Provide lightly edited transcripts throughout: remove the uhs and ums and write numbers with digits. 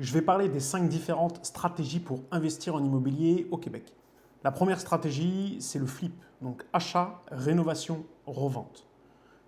Je vais parler des 5 différentes stratégies pour investir en immobilier au Québec. La première stratégie, c'est le flip, donc achat, rénovation, revente.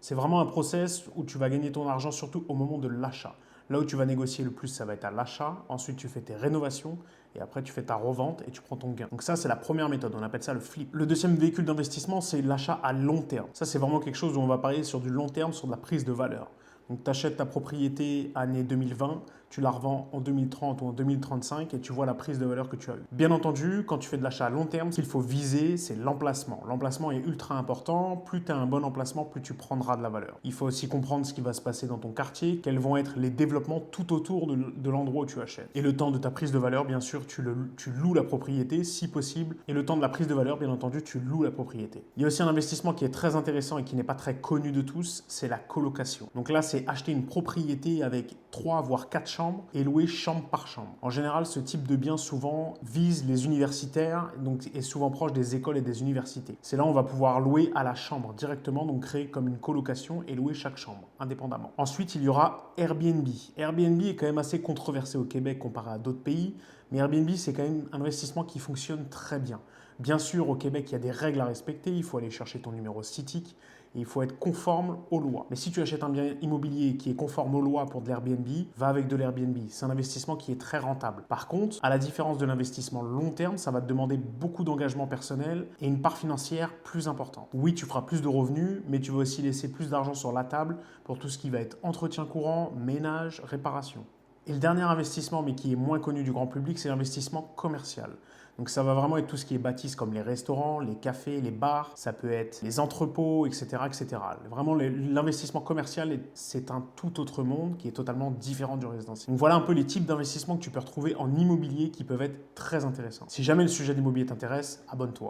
C'est vraiment un process où tu vas gagner ton argent surtout au moment de l'achat. Là où tu vas négocier le plus, ça va être à l'achat. Ensuite, tu fais tes rénovations et après, tu fais ta revente et tu prends ton gain. Donc ça, c'est la première méthode. On appelle ça le flip. Le deuxième véhicule d'investissement, c'est l'achat à long terme. Ça, c'est vraiment quelque chose où on va parler sur du long terme, sur de la prise de valeur. Donc, tu achètes ta propriété année 2020, tu la revends en 2030 ou en 2035 et tu vois la prise de valeur que tu as eue. Bien entendu, quand tu fais de l'achat à long terme, ce qu'il faut viser, c'est l'emplacement. L'emplacement est ultra important. Plus tu as un bon emplacement, plus tu prendras de la valeur. Il faut aussi comprendre ce qui va se passer dans ton quartier, quels vont être les développements tout autour de l'endroit où tu achètes. Et le temps de ta prise de valeur, bien sûr, tu loues la propriété si possible. Et le temps de la prise de valeur, bien entendu, tu loues la propriété. Il y a aussi un investissement qui est très intéressant et qui n'est pas très connu de tous, c'est la colocation. Donc là, c'est acheter une propriété avec 3 voire 4 chambres et louer chambre par chambre. En général, ce type de bien souvent vise les universitaires, donc est souvent proche des écoles et des universités. C'est là où on va pouvoir louer à la chambre directement, donc créer comme une colocation et louer chaque chambre indépendamment. Ensuite, il y aura Airbnb. Airbnb est quand même assez controversé au Québec comparé à d'autres pays, mais Airbnb, c'est quand même un investissement qui fonctionne très bien. Bien sûr, au Québec, il y a des règles à respecter. Il faut aller chercher ton numéro CITIC et il faut être conforme aux lois. Mais si tu achètes un bien immobilier qui est conforme aux lois pour de l'Airbnb, va avec de l'Airbnb. C'est un investissement qui est très rentable. Par contre, à la différence de l'investissement long terme, ça va te demander beaucoup d'engagement personnel et une part financière plus importante. Oui, tu feras plus de revenus, mais tu vas aussi laisser plus d'argent sur la table pour tout ce qui va être entretien courant, ménage, réparation. Et le dernier investissement, mais qui est moins connu du grand public, c'est l'investissement commercial. Donc ça va vraiment être tout ce qui est bâtisse comme les restaurants, les cafés, les bars, ça peut être les entrepôts, etc. etc. Vraiment, l'investissement commercial, c'est un tout autre monde qui est totalement différent du résidentiel. Donc voilà un peu les types d'investissements que tu peux retrouver en immobilier qui peuvent être très intéressants. Si jamais le sujet d'immobilier t'intéresse, abonne-toi.